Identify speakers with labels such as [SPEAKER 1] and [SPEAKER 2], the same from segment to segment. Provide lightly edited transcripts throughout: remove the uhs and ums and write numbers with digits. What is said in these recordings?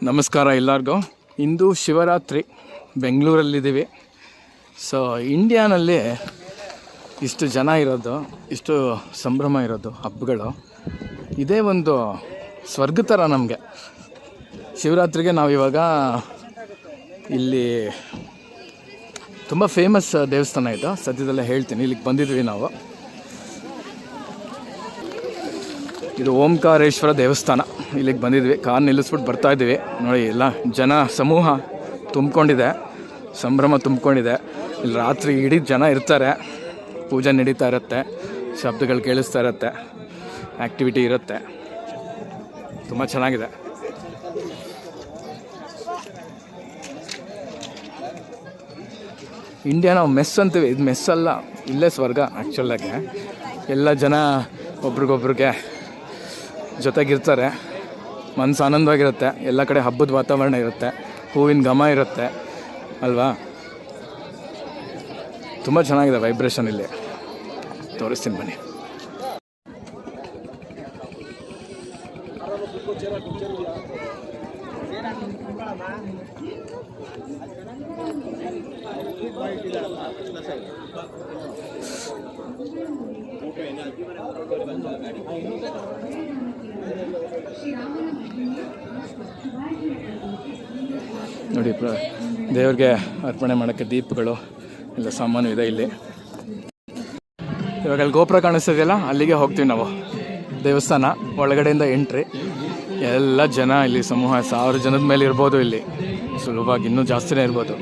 [SPEAKER 1] ನಮಸ್ಕಾರ ಎಲ್ಲರಿಗೂ. ಇಂದು ಶಿವರಾತ್ರಿ, ಬೆಂಗಳೂರಲ್ಲಿದ್ದೀವಿ. ಸೊ ಇಂಡಿಯಾನಲ್ಲಿ ಇಷ್ಟು ಜನ ಇರೋದು, ಇಷ್ಟು ಸಂಭ್ರಮ ಇರೋದು, ಹಬ್ಬಗಳು, ಇದೇ ಒಂದು ಸ್ವರ್ಗ ಥರ ನಮಗೆ. ಶಿವರಾತ್ರಿಗೆ ನಾವಿವಾಗ ಇಲ್ಲಿ ತುಂಬ ಫೇಮಸ್ ದೇವಸ್ಥಾನ ಇದು, ಸದ್ಯದಲ್ಲೇ ಹೇಳ್ತೀನಿ. ಇಲ್ಲಿಗೆ ಬಂದಿದ್ವಿ ನಾವು. ಇದು ಓಂಕಾರೇಶ್ವರ ದೇವಸ್ಥಾನ. ಇಲ್ಲಿಗೆ ಬಂದಿದ್ವಿ, ಕಾರ್ ನಿಲ್ಲಿಸ್ಬಿಟ್ಟು ಬರ್ತಾಯಿದ್ವಿ. ನೋಡಿ, ಎಲ್ಲ ಜನ ಸಮೂಹ ತುಂಬಿಕೊಂಡಿದೆ, ಸಂಭ್ರಮ ತುಂಬಿಕೊಂಡಿದೆ. ಇಲ್ಲಿ ರಾತ್ರಿ ಇಡೀ ಜನ ಇರ್ತಾರೆ, ಪೂಜೆ ನಡೀತಾ ಇರುತ್ತೆ, ಶಬ್ದಗಳು ಕೇಳಿಸ್ತಾ ಇರುತ್ತೆ, ಆ್ಯಕ್ಟಿವಿಟಿ ಇರುತ್ತೆ. ತುಂಬ ಚೆನ್ನಾಗಿದೆ. ಇಂಡಿಯಾ ನಾವು ಮೆಸ್ ಅಂತೀವಿ, ಇದು ಮೆಸ್ ಅಲ್ಲ, ಇಲ್ಲೇ ಸ್ವರ್ಗ ಆ್ಯಕ್ಚುಲಾಗಿ. ಎಲ್ಲ ಜನ ಒಬ್ರಿಗೊಬ್ರಿಗೆ ಜೊತೆಗಿರ್ತಾರೆ, ಮನಸ್ಸು ಆನಂದವಾಗಿರುತ್ತೆ. ಎಲ್ಲ ಕಡೆ ಹಬ್ಬದ ವಾತಾವರಣ ಇರುತ್ತೆ, ಹೂವಿನ ಘಮ ಇರುತ್ತೆ ಅಲ್ವಾ. ತುಂಬ ಚೆನ್ನಾಗಿದೆ ವೈಬ್ರೇಷನ್. ಇಲ್ಲಿ ತೋರಿಸ್ತೀನಿ ಬನ್ನಿ. ನೋಡಿ, ದೇವ್ರಿಗೆ ಅರ್ಪಣೆ ಮಾಡೋಕ್ಕೆ ದೀಪಗಳು ಎಲ್ಲ ಸಾಮಾನು ಇದೆ ಇಲ್ಲಿ. ಇವಾಗ ಅಲ್ಲಿ ಗೋಪುರ ಕಾಣಿಸ್ತಿದೆಯಲ್ಲ, ಅಲ್ಲಿಗೆ ಹೋಗ್ತೀವಿ ನಾವು. ದೇವಸ್ಥಾನ ಒಳಗಡೆಯಿಂದ ಎಂಟ್ರಿ. ಎಲ್ಲ ಜನ ಇಲ್ಲಿ ಸಮೂಹ 1000 ಜನದ ಮೇಲೆ ಇರ್ಬೋದು. ಇಲ್ಲಿ ಸುಲಭವಾಗಿ ಇನ್ನೂ ಜಾಸ್ತಿನೇ ಇರ್ಬೋದು.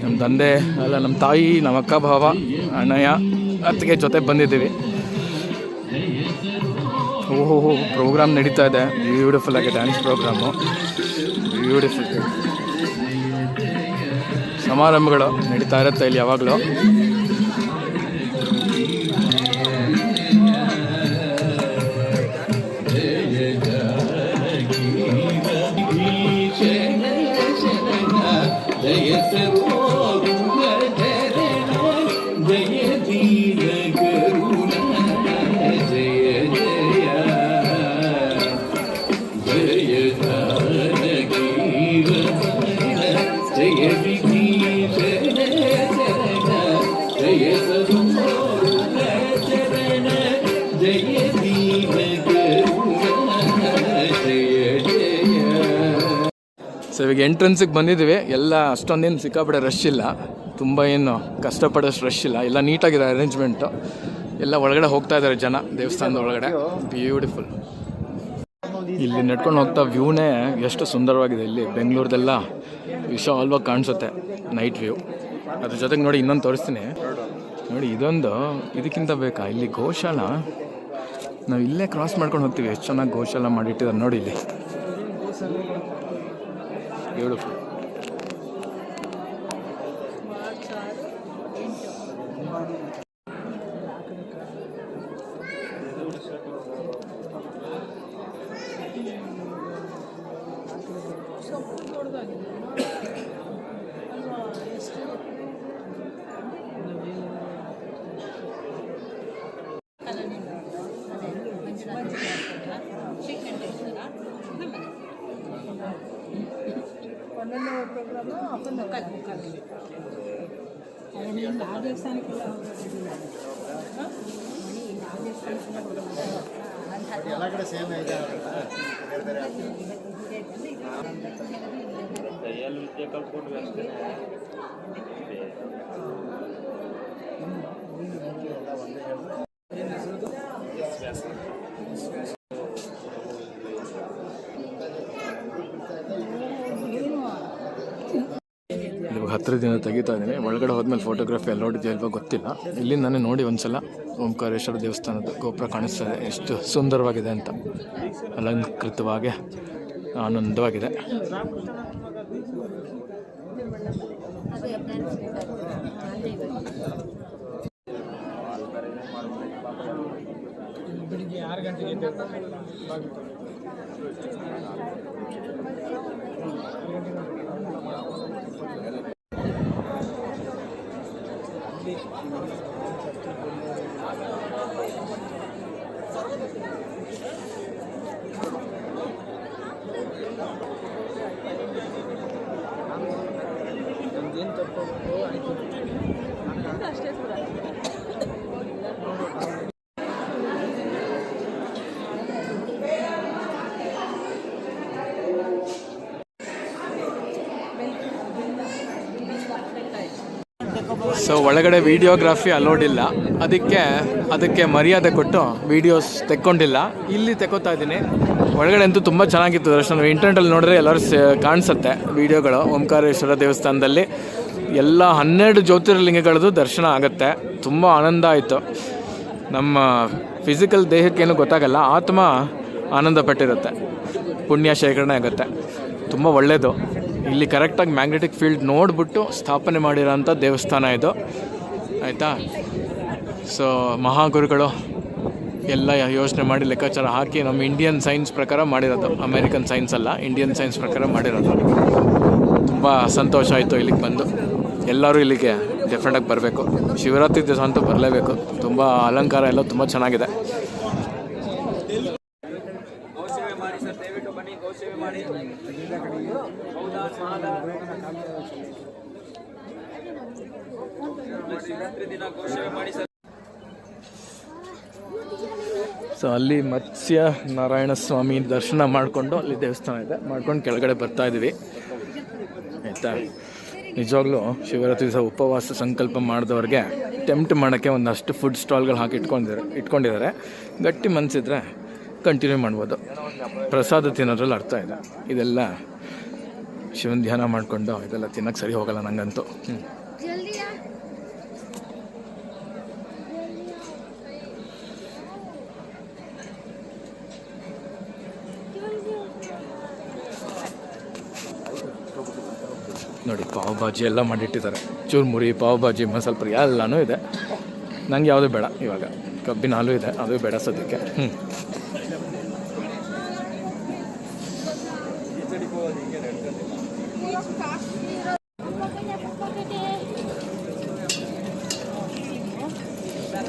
[SPEAKER 1] ನಮ್ಮ ತಂದೆ ಅಲ್ಲ, ನಮ್ಮ ತಾಯಿ, ನಮ್ಮ ಅಕ್ಕ, ಭಾವ, ಅಣ್ಣಯ್ಯ, ಅತ್ತಿಗೆ ಜೊತೆ ಬಂದಿದ್ದೀವಿ. ಓಹೋ, ಪ್ರೋಗ್ರಾಮ್ ನಡೀತಾ ಇದೆ. ಬ್ಯೂಟಿಫುಲ್ ಆಗಿ ಡ್ಯಾನ್ಸ್ ಪ್ರೋಗ್ರಾಮು, ಬ್ಯೂಟಿಫುಲ್ ಸಮಾರಂಭಗಳು ನಡೀತಾ ಇರುತ್ತೆ ಇಲ್ಲಿ ಯಾವಾಗಲೂ. ಸೊ ಇವಾಗ ಎಂಟ್ರೆನ್ಸಿಗೆ ಬಂದಿದ್ದೀವಿ. ಎಲ್ಲ ಅಷ್ಟೊಂದೇನು ಸಿಕ್ಕಾಪಟ್ಟೆ ರಶ್ ಇಲ್ಲ, ತುಂಬ ಏನು ಕಷ್ಟಪಡೋಷ್ಟು ರಶ್ ಇಲ್ಲ. ಎಲ್ಲ ನೀಟಾಗಿದೆ ಅರೇಂಜ್ಮೆಂಟು. ಎಲ್ಲ ಒಳಗಡೆ ಹೋಗ್ತಾ ಇದ್ದಾರೆ ಜನ, ದೇವಸ್ಥಾನದ ಒಳಗಡೆ. ಬ್ಯೂಟಿಫುಲ್. ಇಲ್ಲಿ ನಡ್ಕೊಂಡು ಹೋಗ್ತಾ ವ್ಯೂನೇ ಎಷ್ಟು ಸುಂದರವಾಗಿದೆ. ಇಲ್ಲಿ ಬೆಂಗಳೂರದೆಲ್ಲ ವಿಶಾಲವಾಗಿ ಕಾಣಿಸುತ್ತೆ ನೈಟ್ ವ್ಯೂ. ಅದ್ರ ಜೊತೆಗೆ ನೋಡಿ, ಇನ್ನೊಂದು ತೋರಿಸ್ತೀನಿ ನೋಡಿ. ಇದಕ್ಕಿಂತ ಬೇಕಾ ಇಲ್ಲಿ ಗೋಶಾಲ. ನಾವು ಇಲ್ಲೇ ಕ್ರಾಸ್ ಮಾಡ್ಕೊಂಡು ಹೋಗ್ತೀವಿ. ಎಷ್ಟು ಚೆನ್ನಾಗಿ ಗೋಶಾಲ ಮಾಡಿಟ್ಟಿದ್ದಾರೆ ನೋಡಿ ಇಲ್ಲಿ. ಬ್ಯೂಟಿಫುಲ್.
[SPEAKER 2] ಎಲ್ಲ ಕಡೆ ಸೇಮ್ ಇದೆ.
[SPEAKER 1] ಇವಾಗ 10 ದಿನ ತೆಗಿತಾ ಇದ್ದೀನಿ. ಒಳಗಡೆ ಹೋದ್ಮೇಲೆ ಫೋಟೋಗ್ರಫಿ ಎಲ್ಲ ನೋಡಿದ್ಯಾ ಇಲ್ವಾ ಗೊತ್ತಿಲ್ಲ. ಇಲ್ಲಿಂದ ನಾನೇ ನೋಡಿ ಒಂದ್ಸಲ ಓಂಕಾರೇಶ್ವರ ದೇವಸ್ಥಾನದ ಗೋಪುರ ಕಾಣಿಸ್ತಾ ಇದೆ, ಎಷ್ಟು ಸುಂದರವಾಗಿದೆ ಅಂತ. ಅಲಂಕೃತವಾಗಿ ಆನಂದವಾಗಿದೆ.
[SPEAKER 2] ಬೆಳಿಗ್ಗೆ 6 ಗಂಟೆಗೆ ನಮ್ದೇನು ತಪ್ಪು ಆಯಿತು.
[SPEAKER 1] ಸೊ ಒಳಗಡೆ ವಿಡಿಯೋಗ್ರಫಿ ಅಲೋಡ್ ಇಲ್ಲ, ಅದಕ್ಕೆ ಮರ್ಯಾದೆ ಕೊಟ್ಟು ವೀಡಿಯೋಸ್ ತೆಕ್ಕೊಂಡಿಲ್ಲ. ಇಲ್ಲಿ ತೆಕ್ಕೋತಾ ಇದ್ದೀನಿ. ಒಳಗಡೆ ಅಂತೂ ತುಂಬ ಚೆನ್ನಾಗಿತ್ತು ದರ್ಶನ. ಇಂಟರ್ನೆಟಲ್ಲಿ ನೋಡಿದ್ರೆ ಎಲ್ಲರೂ ಕಾಣಿಸುತ್ತೆ ವೀಡಿಯೋಗಳು. ಓಂಕಾರೇಶ್ವರ ದೇವಸ್ಥಾನದಲ್ಲಿ ಎಲ್ಲ 12 ಜ್ಯೋತಿರ್ಲಿಂಗಗಳದ್ದು ದರ್ಶನ ಆಗುತ್ತೆ. ತುಂಬ ಆನಂದ ಆಯಿತು. ನಮ್ಮ ಫಿಸಿಕಲ್ ದೇಹಕ್ಕೇನು ಗೊತ್ತಾಗಲ್ಲ, ಆತ್ಮ ಆನಂದ ಪಟ್ಟಿರುತ್ತೆ, ಪುಣ್ಯ ಶೇಖರಣೆ ಆಗುತ್ತೆ. ತುಂಬ ಒಳ್ಳೆಯದು. ಇಲ್ಲಿ ಕರೆಕ್ಟಾಗಿ ಮ್ಯಾಗ್ನೆಟಿಕ್ ಫೀಲ್ಡ್ ನೋಡಿಬಿಟ್ಟು ಸ್ಥಾಪನೆ ಮಾಡಿರೋಂಥ ದೇವಸ್ಥಾನ ಇದು, ಆಯಿತಾ. ಸೊ ಮಹಾಗುರುಗಳು ಎಲ್ಲ ಯೋಚನೆ ಮಾಡಿ ಲೆಕ್ಕಾಚಾರ ಹಾಕಿ ನಮ್ಮ ಇಂಡಿಯನ್ ಸೈನ್ಸ್ ಪ್ರಕಾರ ಮಾಡಿರೋದು, ಅಮೇರಿಕನ್ ಸೈನ್ಸ್ ಅಲ್ಲ, ಇಂಡಿಯನ್ ಸೈನ್ಸ್ ಪ್ರಕಾರ ಮಾಡಿರೋದು. ತುಂಬ ಸಂತೋಷ ಆಯಿತು ಇಲ್ಲಿಗೆ ಬಂದು. ಎಲ್ಲರೂ ಇಲ್ಲಿಗೆ ಡೆಫಿನೆಟಾಗಿ ಬರಬೇಕು. ಶಿವರಾತ್ರಿ ದಿವಸ ಅಂತೂ ಬರಲೇಬೇಕು. ತುಂಬ ಅಲಂಕಾರ ಎಲ್ಲ ತುಂಬ ಚೆನ್ನಾಗಿದೆ. ಸೊ ಅಲ್ಲಿ ಮತ್ಸ್ಯ ನಾರಾಯಣ ಸ್ವಾಮಿ ದರ್ಶನ ಮಾಡಿಕೊಂಡು, ಅಲ್ಲಿ ದೇವಸ್ಥಾನ ಇದೆ, ಮಾಡ್ಕೊಂಡು ಕೆಳಗಡೆ ಬರ್ತಾ ಇದ್ದೀವಿ, ಆಯಿತಾ. ನಿಜವಾಗ್ಲೂ ಶಿವರಾತ್ರಿ ದಿವಸ ಉಪವಾಸ ಸಂಕಲ್ಪ ಮಾಡಿದವ್ರಿಗೆ ಟೆಂಪ್ಟ್ ಮಾಡೋಕ್ಕೆ ಒಂದಷ್ಟು ಫುಡ್ ಸ್ಟಾಲ್ಗಳು ಹಾಕಿ ಇಟ್ಕೊಂಡಿದ್ದಾರೆ. ಗಟ್ಟಿ ಮನಸ್ಸಿದ್ರೆ ಕಂಟಿನ್ಯೂ ಮಾಡ್ಬೋದು. ಪ್ರಸಾದ ತಿನ್ನೋದ್ರಲ್ಲಿ ಅರ್ಥ ಇದೆ. ಇದೆಲ್ಲ ಶಿವನ ಧ್ಯಾನ ಮಾಡಿಕೊಂಡು ಇದೆಲ್ಲ ತಿನ್ನೋಕ್ಕೆ ಸರಿ ಹೋಗಲ್ಲ ನನಗಂತೂ. ನೋಡಿ ಪಾವ್ ಭಾಜಿ ಎಲ್ಲ ಮಾಡಿಟ್ಟಿದ್ದಾರೆ. ಚೂರ್ಮುರಿ, ಪಾವ್ ಭಾಜಿ, ಮಸಾಲೆ ಪುರಿ ಎಲ್ಲನೂ ಇದೆ. ನನಗೆ ಯಾವುದೂ ಬೇಡ ಇವಾಗ. ಕಬ್ಬಿನ ಹಾಲು ಇದೆ, ಅದು ಬೇಡ ಸದ್ಯಕ್ಕೆ.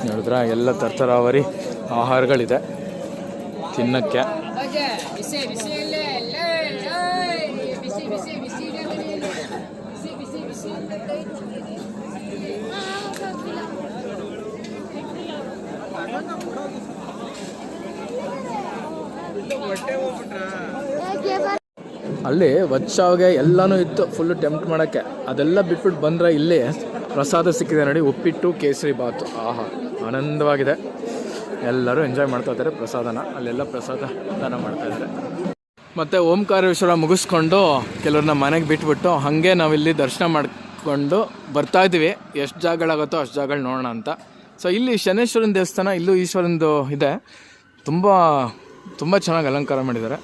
[SPEAKER 1] ನೋಡಿದ್ರ ಎಲ್ಲ ತರ್ತರಾವರಿ ಆಹಾರಗಳಿದೆ ತಿನ್ನಕ್ಕೆ. ಅಲ್ಲಿ ವಚ್ಚಾವ್ಗೆ ಎಲ್ಲನೂ ಇತ್ತು, ಫುಲ್ಲು ಟೆಂಪ್ಟ್ ಮಾಡೋಕ್ಕೆ. ಅದೆಲ್ಲ ಬಿಟ್ಬಿಟ್ಟು ಬಂದರೆ ಇಲ್ಲಿ ಪ್ರಸಾದ ಸಿಕ್ಕಿದೆ ನೋಡಿ, ಉಪ್ಪಿಟ್ಟು ಕೇಸರಿ ಬಾತು. ಆಹಾ, ಆನಂದವಾಗಿದೆ. ಎಲ್ಲರೂ ಎಂಜಾಯ್ ಮಾಡ್ತಾ ಇದ್ದಾರೆ ಪ್ರಸಾದನ. ಅಲ್ಲೆಲ್ಲ ಪ್ರಸಾದ ದಾನ ಮಾಡ್ತಾಯಿದ್ದಾರೆ. ಮತ್ತು ಓಂಕಾರೇಶ್ವರ ಮುಗಿಸ್ಕೊಂಡು ಕೆಲವ್ರನ್ನ ಮನೆಗೆ ಬಿಟ್ಬಿಟ್ಟು ಹಾಗೆ ನಾವಿಲ್ಲಿ ದರ್ಶನ ಮಾಡಿಕೊಂಡು ಬರ್ತಾಯಿದ್ದೀವಿ. ಎಷ್ಟು ಜಾಗಗಳಾಗುತ್ತೋ ಅಷ್ಟು ಜಾಗಗಳು ನೋಡೋಣ ಅಂತ. ಸೊ ಇಲ್ಲಿ ಶನೇಶ್ವರನ ದೇವಸ್ಥಾನ, ಇಲ್ಲೂ ಈಶ್ವರಂದು ಇದೆ. ತುಂಬ ತುಂಬ ಚೆನ್ನಾಗಿ ಅಲಂಕಾರ ಮಾಡಿದ್ದಾರೆ,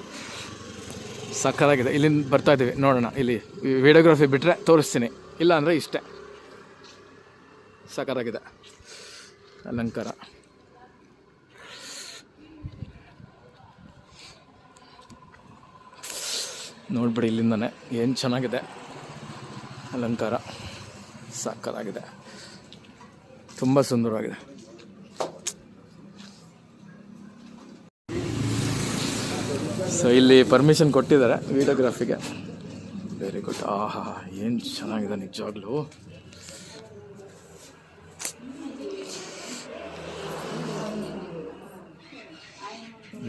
[SPEAKER 1] ಸಕ್ಕತ್ತಾಗಿದೆ. ಇಲ್ಲಿಂದ ಬರ್ತಾಯಿದ್ದೀವಿ, ನೋಡೋಣ. ಇಲ್ಲಿ ವಿಡಿಯೋಗ್ರಫಿ ಬಿಟ್ಟರೆ ತೋರಿಸ್ತೀನಿ, ಇಲ್ಲ ಅಂದರೆ ಇಷ್ಟೇ. ಸಕ್ಕತ್ತಾಗಿದೆ ಅಲಂಕಾರ. ನೋಡ್ಬಿಡಿ ಇಲ್ಲಿಂದನೇ ಏನು ಚೆನ್ನಾಗಿದೆ ಅಲಂಕಾರ. ಸಕ್ಕತ್ತಾಗಿದೆ, ತುಂಬ ಸುಂದರವಾಗಿದೆ. ಸೊ ಇಲ್ಲಿ ಪರ್ಮಿಷನ್ ಕೊಟ್ಟಿದ್ದಾರೆ ವಿಡಿಯೋಗ್ರಫಿಗೆ. Very good. ಆಹಾ, ಏನು ಚೆನ್ನಾಗಿದೆ ನಿಜವಾಗ್ಲೂ.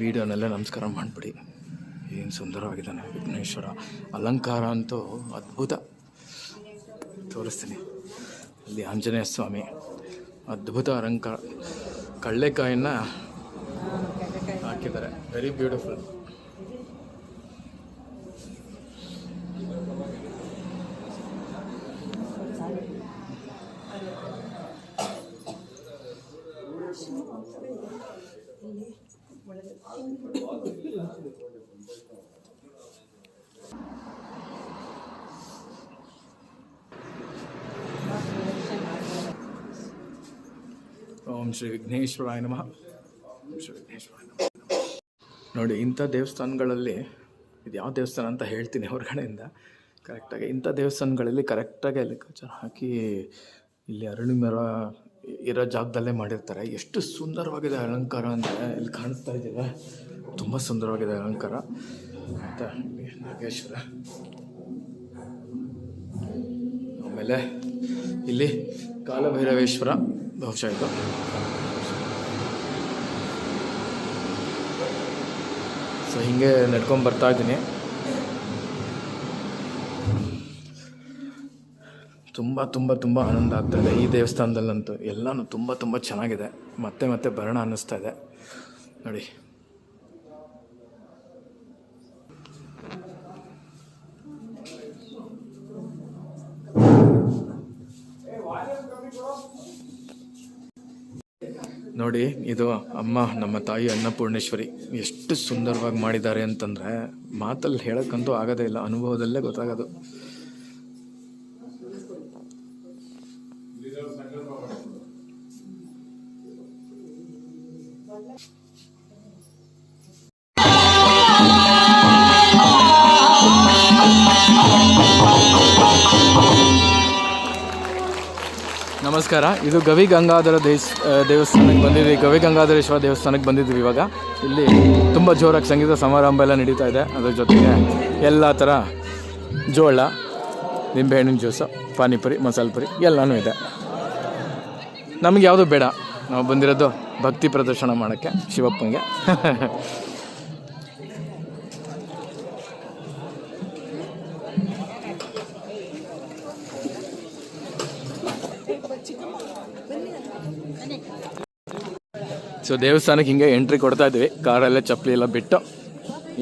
[SPEAKER 1] ವಿಡಿಯೋನೆಲ್ಲ ನಮಸ್ಕಾರ ಮಾಡಿಬಿಡಿ. ಏನು ಸುಂದರವಾಗಿದ್ದಾನೆ ವಿಘ್ನೇಶ್ವರ. ಅಲಂಕಾರ ಅಂತೂ ಅದ್ಭುತ. ತೋರಿಸ್ತೀನಿ. ಇಲ್ಲಿ ಆಂಜನೇಯ ಸ್ವಾಮಿ ಅದ್ಭುತ ಅಲಂಕಾರ. ಕಳ್ಳೆಕಾಯನ್ನು ಹಾಕಿದ್ದಾರೆ. Very beautiful. ಓಂ ಶ್ರೀ ವಿಘ್ನೇಶ್ವರಾಯ ನಮಃ. ಓಂ ಶ್ರೀ ವಿಘ್ನೇಶ್ವರಾಯ ನಮಃ. ನೋಡಿ, ಇಂಥ ದೇವಸ್ಥಾನಗಳಲ್ಲಿ, ಇದು ಯಾವ ದೇವಸ್ಥಾನ ಅಂತ ಹೇಳ್ತೀನಿ ಹೊರಗಡೆಯಿಂದ ಕರೆಕ್ಟಾಗಿ. ಇಂಥ ದೇವಸ್ಥಾನಗಳಲ್ಲಿ ಕರೆಕ್ಟಾಗಿ ಲೆಕ್ಕಾಚಾರ ಹಾಕಿ ಇಲ್ಲಿ ಅರಳಿ ಮರ ಇರೋ ಜಾಗದಲ್ಲೇ ಮಾಡಿರ್ತಾರೆ. ಎಷ್ಟು ಸುಂದರವಾಗಿದೆ ಅಲಂಕಾರ ಅಂದರೆ ಇಲ್ಲಿ ಕಾಣಿಸ್ತಾ ಇದ್ದೀವಿ, ತುಂಬ ಸುಂದರವಾಗಿದೆ ಅಲಂಕಾರ. ಮತ್ತು ನಾಗೇಶ್ವರ, ಆಮೇಲೆ ಇಲ್ಲಿ ಕಾಲಭೈರವೇಶ್ವರ ಬಹುಶಃ ಇದು. ಸೊ ಹೀಗೆ ನಡ್ಕೊಂಡು ಬರ್ತಾ ಇದ್ದೀನಿ. ತುಂಬ ತುಂಬ ತುಂಬ ಆನಂದ ಆಗ್ತಾಯಿದೆ ಈ ದೇವಸ್ಥಾನದಲ್ಲಂತೂ. ಎಲ್ಲನೂ ತುಂಬ ತುಂಬ ಚೆನ್ನಾಗಿದೆ. ಮತ್ತೆ ಮತ್ತೆ ಬರೋಣ ಅನ್ನಿಸ್ತಾ ಇದೆ ನೋಡಿ. ನೋಡಿ ಇದು ಅಮ್ಮ, ನಮ್ಮ ತಾಯಿ ಅನ್ನಪೂರ್ಣೇಶ್ವರಿ. ಎಷ್ಟು ಸುಂದರವಾಗಿ ಮಾಡಿದ್ದಾರೆ ಅಂತಂದರೆ ಮಾತಲ್ಲಿ ಹೇಳೋಕ್ಕಂತೂ ಆಗೋದೇ ಇಲ್ಲ, ಅನುಭವದಲ್ಲೇ ಗೊತ್ತಾಗೋದು. ನಮಸ್ಕಾರ. ಇದು ಗವಿ ಗಂಗಾಧರ ದೇವಸ್ಥಾನಕ್ಕೆ ಬಂದಿದ್ವಿ. ಗವಿ ಗಂಗಾಧರೇಶ್ವರ ದೇವಸ್ಥಾನಕ್ಕೆ ಬಂದಿದ್ವಿ. ಇವಾಗ ಇಲ್ಲಿ ತುಂಬ ಜೋರಾಗಿ ಸಂಗೀತ ಸಮಾರಂಭ ಎಲ್ಲ ನಡೀತಾ ಇದೆ. ಅದ್ರ ಜೊತೆಗೆ ಎಲ್ಲ ಥರ ಜೋಳ, ನಿಂಬೆಹಣ್ಣಿನ ಜ್ಯೂಸು, ಪಾನಿಪುರಿ, ಮಸಾಲೆ ಪುರಿ ಎಲ್ಲನೂ ಇದೆ. ನಮಗೆ ಯಾವುದು ಬೇಡ, ನಾವು ಬಂದಿರೋದು ಭಕ್ತಿ ಪ್ರದರ್ಶನ ಮಾಡೋಕ್ಕೆ ಶಿವಪ್ಪಂಗೆ. ಸೊ ದೇವಸ್ಥಾನಕ್ಕೆ ಹಿಂಗೆ ಎಂಟ್ರಿ ಕೊಡ್ತಾ ಇದ್ವಿ. ಕಾರಲ್ಲೇ ಚಪ್ಪಲಿ ಎಲ್ಲ ಬಿಟ್ಟು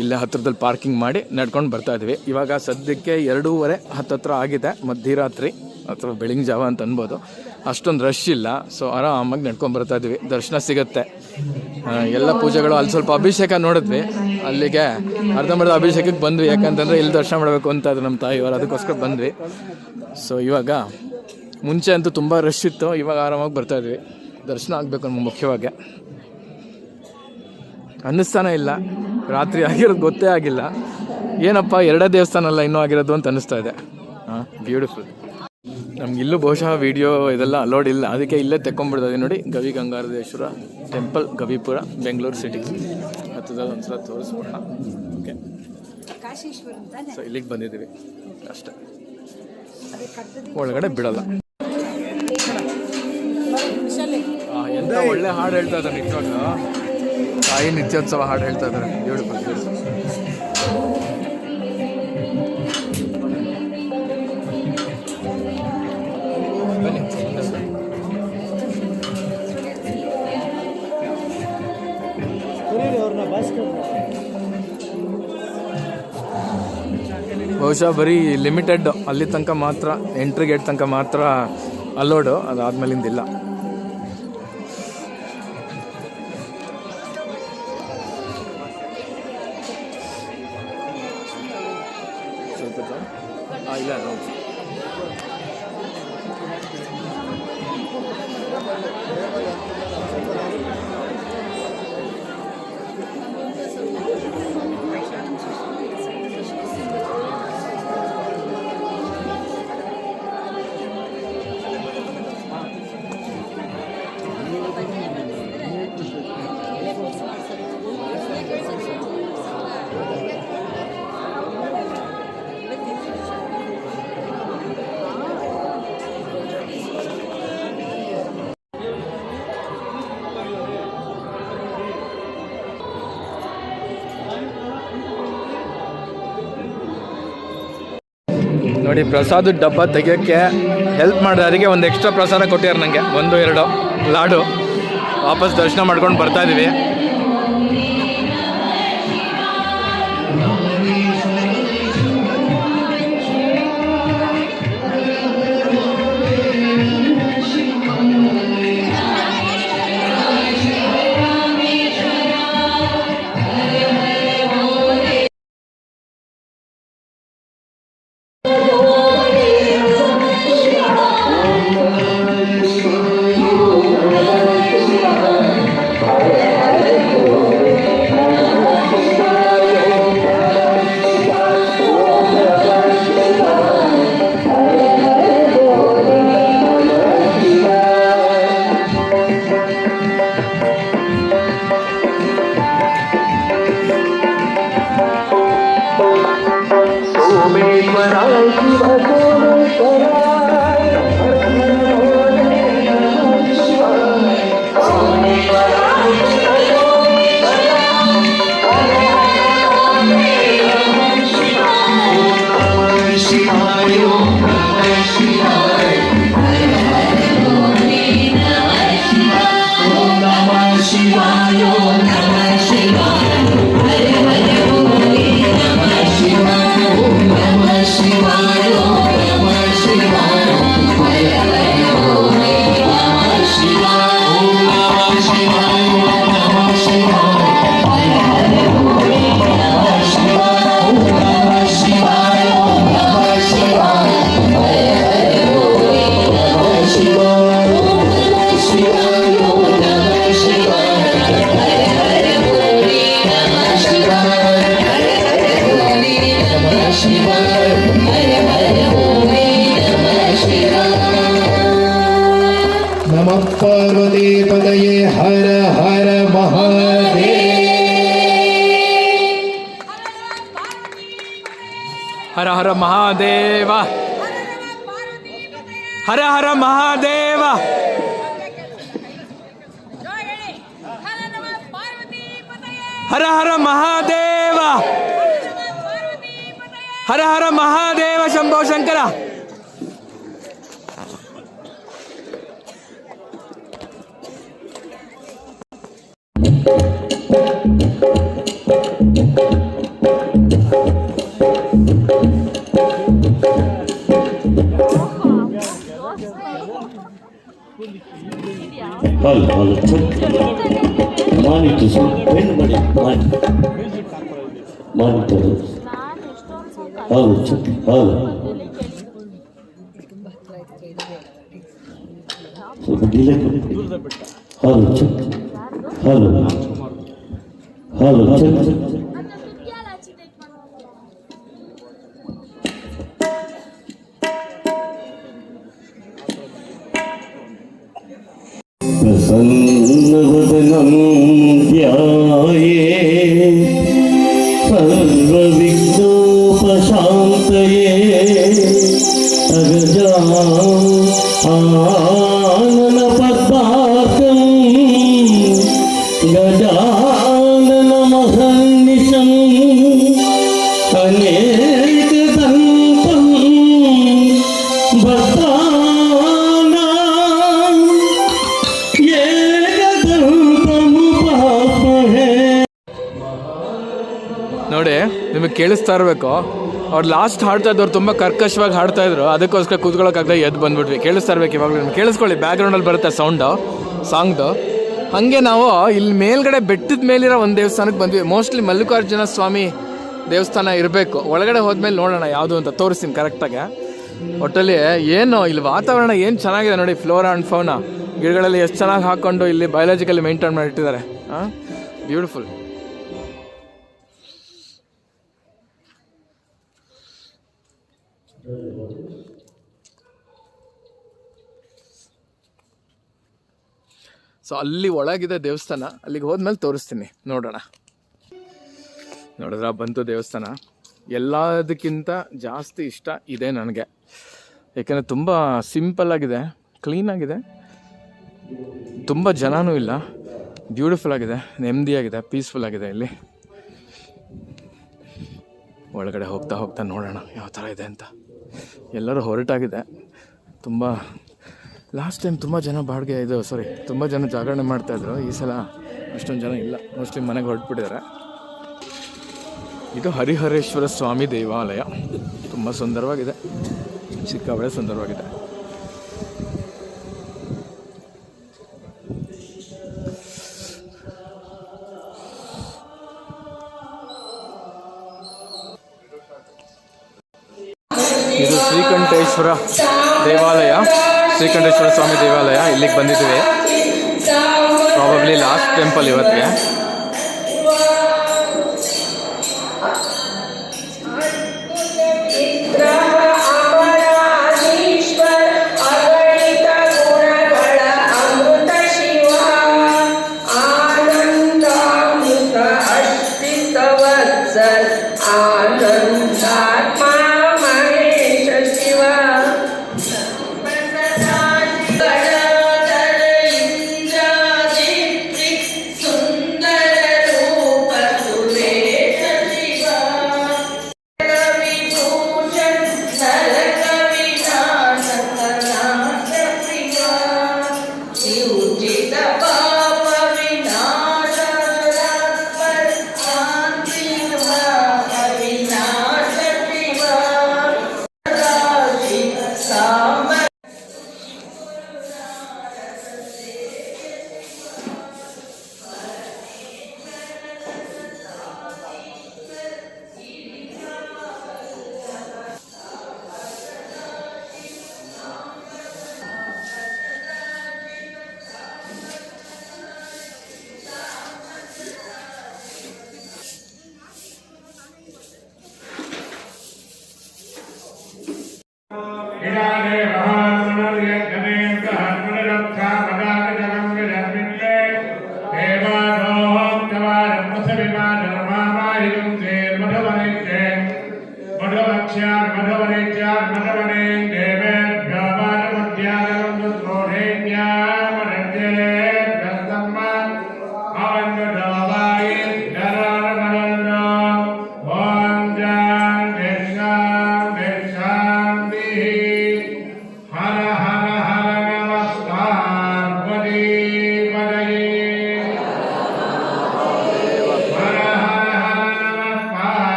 [SPEAKER 1] ಇಲ್ಲೇ ಹತ್ತಿರದಲ್ಲಿ ಪಾರ್ಕಿಂಗ್ ಮಾಡಿ ನಡ್ಕೊಂಡು ಬರ್ತಾ ಇದ್ವಿ. ಇವಾಗ ಸದ್ಯಕ್ಕೆ 2:30 ಹತ್ತತ್ರ ಆಗಿದೆ, ಮಧ್ಯರಾತ್ರಿ ಅಥವಾ ಬೆಳಗಿನ ಜಾವ ಅಂತ ಅನ್ಬೋದು. ಅಷ್ಟೊಂದು ರಶ್ ಇಲ್ಲ. ಸೊ ಆರಾಮಾಗಿ ನಡ್ಕೊಂಡು ಬರ್ತಾ ಇದ್ವಿ. ದರ್ಶನ ಸಿಗುತ್ತೆ. ಎಲ್ಲ ಪೂಜೆಗಳು, ಅಲ್ಲಿ ಸ್ವಲ್ಪ ಅಭಿಷೇಕ ನೋಡಿದ್ವಿ, ಅಲ್ಲಿಗೆ ಅರ್ಧಂಬರ್ಧ ಅಭಿಷೇಕಕ್ಕೆ ಬಂದ್ವಿ. ಯಾಕಂತಂದರೆ ಇಲ್ಲಿ ದರ್ಶನ ಮಾಡಬೇಕು ಅಂತ ಇದ್ರು ನಮ್ಮ ತಾಯಿಯವರು, ಅದಕ್ಕೋಸ್ಕರ ಬಂದ್ವಿ. ಸೊ ಇವಾಗ ಮುಂಚೆ ಅಂತೂ ತುಂಬ ರಶ್ ಇತ್ತು, ಇವಾಗ ಆರಾಮಾಗಿ ಬರ್ತಾ ಇದ್ವಿ. ದರ್ಶನ ಆಗಬೇಕು ನಮ್ಗೆ ಮುಖ್ಯವಾಗಿ. ಅನ್ನಿಸ್ತಾನೆ ಇಲ್ಲ, ರಾತ್ರಿ ಆಗಿರೋದು ಗೊತ್ತೇ ಆಗಿಲ್ಲ. ಏನಪ್ಪ 2 ದೇವಸ್ಥಾನ ಅಲ್ಲ ಇನ್ನೂ ಆಗಿರೋದು ಅಂತ ಅನ್ನಿಸ್ತಾ ಇದೆ. ಬ್ಯೂಟಿಫುಲ್. ನಮ್ಗೆ ಇಲ್ಲೂ ಬಹುಶಃ ವಿಡಿಯೋ ಇದೆಲ್ಲ ಅಲೋಡ್ ಇಲ್ಲ, ಅದಕ್ಕೆ ಇಲ್ಲೇ ತೆಕ್ಕೊಂಡ್ಬಿಡ್ತದೆ ನೋಡಿ. Gavi Gangadhareshwara temple, Gavipura, Bengaluru city. ಹತ್ತದಲ್ಲಿ ಒಂದ್ಸಲ ತೋರಿಸ್ಬೋಣ. ಓಕೆ, ಸೊ ಇಲ್ಲಿಗೆ ಬಂದಿದ್ದೀವಿ ಅಷ್ಟೇ, ಒಳಗಡೆ ಬಿಡಲ್ಲ. ಎಂತ ಒಳ್ಳೆ ಹಾಡು ಹೇಳ್ತಾ ಇದ್ದಾರೆ ನಿಜವಾಗ್ಲೂ. ತಾಯಿ ನಿತ್ಯೋತ್ಸವ ಹಾಡು ಹೇಳ್ತಾ ಇದ್ದಾರೆ. Beautiful beautiful. ಬಹುಶಃ ಬರೀ ಲಿಮಿಟೆಡ್ ಅಲ್ಲಿ ತನಕ ಮಾತ್ರ, ಎಂಟ್ರಿ ಗೇಟ್ ತನಕ ಮಾತ್ರ ಅಲೋಡು, ಅದಾದ್ಮೇಲಿಂದಿಲ್ಲ. ಇಲ್ಲ ನೋಡಿ, ಪ್ರಸಾದ ಡಬ್ಬ ತೆಗಿಯೋಕ್ಕೆ ಹೆಲ್ಪ್ ಮಾಡೋರಿಗೆ ಒಂದು ಎಕ್ಸ್ಟ್ರಾ ಪ್ರಸಾದ ಕೊಟ್ಟಿದ್ದಾರೆ ನನಗೆ, 1-2 ಲಾಡು. ವಾಪಸ್ ದರ್ಶನ ಮಾಡ್ಕೊಂಡು ಬರ್ತಾ ಇದ್ದೀವಿ.
[SPEAKER 3] नमः पार्वती पतये हर हर महादेव।
[SPEAKER 1] हर हर महादेव, हर हर महादेव। हर हर महादेव, हर हर महादेव शंभो शंकर।
[SPEAKER 4] ಹಲ್ ಹಲ್ ಮಾನಿಟು ಏನು ಮಾಡಿ ಮಾನಿಟರು ಹೌದು ಹೌದು ಸ್ವಲ್ಪ ಡಿಲೇ ಹೌದು ಹೌದು ಹೌದು प्रसन्नवदनं ध्याये सर्वविघ्नोपशान्तये आननपद्मार्कं गजाननमहर्निशम् अनेकदन्तं
[SPEAKER 1] ನೋಡಿ, ನಿಮಗೆ ಕೇಳಿಸ್ತಾ ಇರಬೇಕು. ಅವ್ರು ಲಾಸ್ಟ್ ಹಾಡ್ತಾ ಇದ್ದವ್ರು ತುಂಬ ಕರ್ಕಶವಾಗಿ ಹಾಡ್ತಾ ಇದ್ರು, ಅದಕ್ಕೋಸ್ಕರ ಕೂತ್ಕೊಳ್ಳೋಕ್ಕಾಗದೆ ಎದ್ದು ಬಂದ್ಬಿಟ್ವಿ. ಕೇಳಿಸ್ತಾ ಇರ್ಬೇಕು ಇವಾಗಲೂ, ನಿಮ್ಗೆ ಕೇಳಿಸ್ಕೊಳ್ಳಿ, ಬ್ಯಾಕ್ಗ್ರೌಂಡಲ್ಲಿ ಬರುತ್ತೆ ಸೌಂಡು ಸಾಂಗ್ದು. ಹಾಗೆ ನಾವು ಇಲ್ಲಿ ಮೇಲ್ಗಡೆ ಬೆಟ್ಟದ ಮೇಲಿರೋ ಒಂದು ದೇವಸ್ಥಾನಕ್ಕೆ ಬಂದ್ವಿ. ಮೋಸ್ಟ್ಲಿ ಮಲ್ಲಿಕಾರ್ಜುನ ಸ್ವಾಮಿ ದೇವಸ್ಥಾನ ಇರಬೇಕು. ಒಳಗಡೆ ಹೋದ್ಮೇಲೆ ನೋಡೋಣ ಯಾವುದು ಅಂತ ತೋರಿಸ್ತೀನಿ ಕರೆಕ್ಟಾಗಿ. ಒಟ್ಟಲ್ಲಿ ಏನು ಇಲ್ಲಿ ವಾತಾವರಣ ಏನು ಚೆನ್ನಾಗಿದೆ ನೋಡಿ, ಫ್ಲೋರಾ ಆ್ಯಂಡ್ ಫೌನಾ ಗಿಡಗಳಲ್ಲಿ ಎಷ್ಟು ಚೆನ್ನಾಗಿ ಹಾಕ್ಕೊಂಡು ಇಲ್ಲಿ ಬಯೋಲಾಜಿಕಲಿ ಮೇಂಟೈನ್ ಮಾಡಿಟ್ಟಿದ್ದಾರೆ. ಬ್ಯೂಟಿಫುಲ್. ಸೊ ಅಲ್ಲಿ ಒಳಗಿದೆ ದೇವಸ್ಥಾನ, ಅಲ್ಲಿಗೆ ಹೋದ್ಮೇಲೆ ತೋರಿಸ್ತೀನಿ, ನೋಡೋಣ. ನೋಡಿದ್ರ ಬಂತು ದೇವಸ್ಥಾನ. ಎಲ್ಲದಕ್ಕಿಂತ ಜಾಸ್ತಿ ಇಷ್ಟ ಇದೆ ನನಗೆ, ಯಾಕೆಂದರೆ ತುಂಬ ಸಿಂಪಲ್ಲಾಗಿದೆ, ಕ್ಲೀನಾಗಿದೆ, ತುಂಬ ಜನನೂ ಇಲ್ಲ, ಬ್ಯೂಟಿಫುಲ್ ಆಗಿದೆ, ನೆಮ್ಮದಿಯಾಗಿದೆ, ಪೀಸ್ಫುಲ್ ಆಗಿದೆ. ಇಲ್ಲಿ ಒಳಗಡೆ ಹೋಗ್ತಾ ಹೋಗ್ತಾ ನೋಡೋಣ ಯಾವ ಥರ ಇದೆ ಅಂತ. ಎಲ್ಲರೂ ಹೊರಟಾಗಿದೆ. ತುಂಬ ಲಾಸ್ಟ್ ಟೈಮ್ ತುಂಬ ಜನ ಬಾಡಿಗೆ ತುಂಬ ಜನ ಜಾಗರಣೆ ಮಾಡ್ತಾಯಿದ್ರು. ಈ ಸಲ ಅಷ್ಟೊಂದು ಜನ ಇಲ್ಲ, ಮೋಸ್ಟ್ಲಿ ಮನೆಗೆ ಹೊರಟ್ಬಿಟ್ಟಿದ್ದಾರೆ. ಇದು ಹರಿಹರೇಶ್ವರ ಸ್ವಾಮಿ ದೇವಾಲಯ. ತುಂಬ ಸುಂದರವಾಗಿದೆ, ಸಿಕ್ಕಾಬಳೆ ಸುಂದರವಾಗಿದೆ. ಇದು ಶ್ರೀಕಂಠೇಶ್ವರ ದೇವಾಲಯ, ಶ್ರೀಕಂಠೇಶ್ವರ ಸ್ವಾಮಿ ದೇವಾಲಯ. ಇಲ್ಲಿಗೆ ಬಂದಿದ್ದೀವಿ. ಪ್ರಾಬಬ್ಲಿ ಲಾಸ್ಟ್ ಟೆಂಪಲ್ ಇವತ್ತಿಗೆ.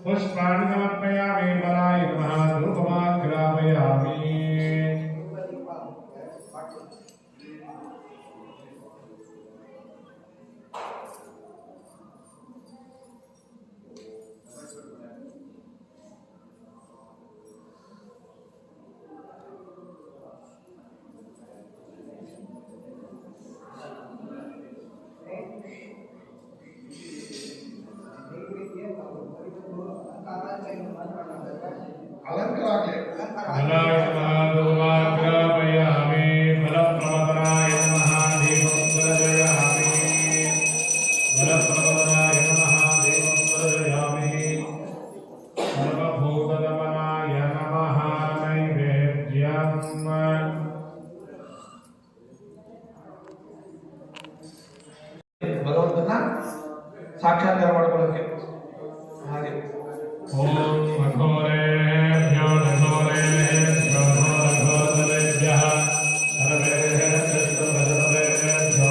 [SPEAKER 5] पुष्पाणि समर्पयामि बलाय नमः धूपमाग्रापयामि बलाय नमः धूपमाग्रापयामि बलप्रमदनाय नमः दीपं प्रज्वलयामि बलप्रमदनाय नमः दीपं प्रज्वलयामि सर्वभूतदमनाय नमः नैवेद्यम्
[SPEAKER 6] ಭಗವಂತನ ಸಾಕ್ಷಾತ್ಕಾರ ಮಾಡ್ಕೊಳ್ಳೋಕೆ ಹಾಗೆ
[SPEAKER 5] ಓಂ ಅಘೋರೇಭ್ಯೋ ನಘೋರೇಭ್ಯೋ ಘೋರಘೋರತರೇಭ್ಯಃ ಸರ್ವೇಭ್ಯೋ ಭಜತರೇಭ್ಯೋ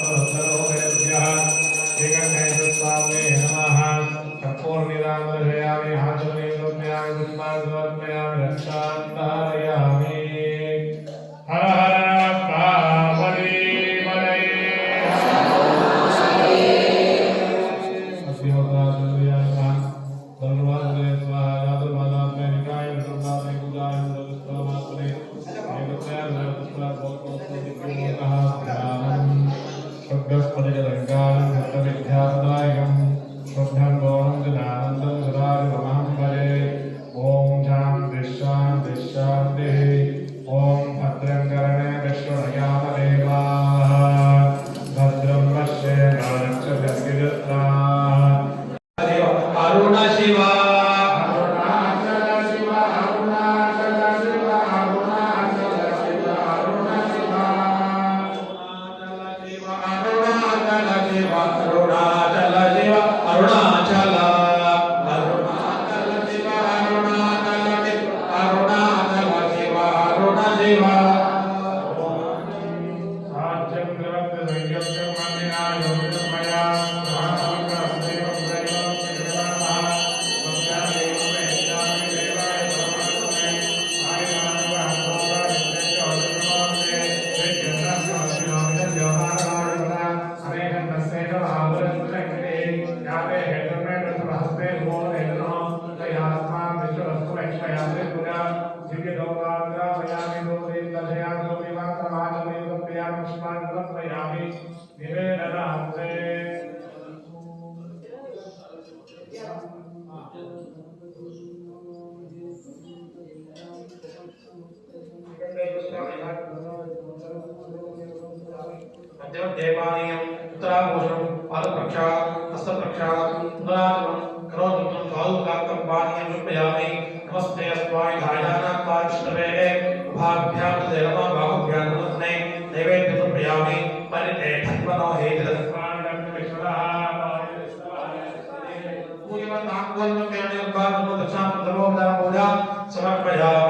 [SPEAKER 5] ನಮಸ್ತೆಯಸ್ತುಭ್ಯಃ ಶ್ರೀಗಂಗೇಶ್ವರಸ್ವಾಮೇ ನಮಃ ಕರ್ಪೂರನಿರಾಂತರ್ಯಾಮಿ ಹಾಚನೀರೋಪ್ಯಾಮಿ ಪುಷ್ಪಾಂತರ್ಯಾಮಿ ರಕ್ಷಾಂತರ್ಯಾಮಿ ಹರ ಹರ ಪಾರ್ವತಿ
[SPEAKER 6] ಅರುಣ ಶಿವ ಅರುಣಾಚಲ ಶಿವ ಅರುಣಾಚಲ ಅರುಣಾಚಲ ಶಿವ ಅರುಣಾಚಲ ಅರುಣಾಚಲ ಶಿವ ಅರುಣ ಶಿವ देवानीयं उत्तराभूषणं पादप्रक्षालनं हस्तप्रक्षालनं उदरात्मनं करोतुं स्वादुकाक्तं पानीयं समर्पयामि नमस्ते अस्माय धायानात्मा विष्णवे उभाभ्यां देवमा बाहुभ्यां नमस्ते नैवेद्यं समर्पयामि परिते धन्वनो हेतुदस्मानं विश्वः पूजवतां पूजनं ज्ञानं बाहुं दक्षां सर्वदा पूजा समर्पयामि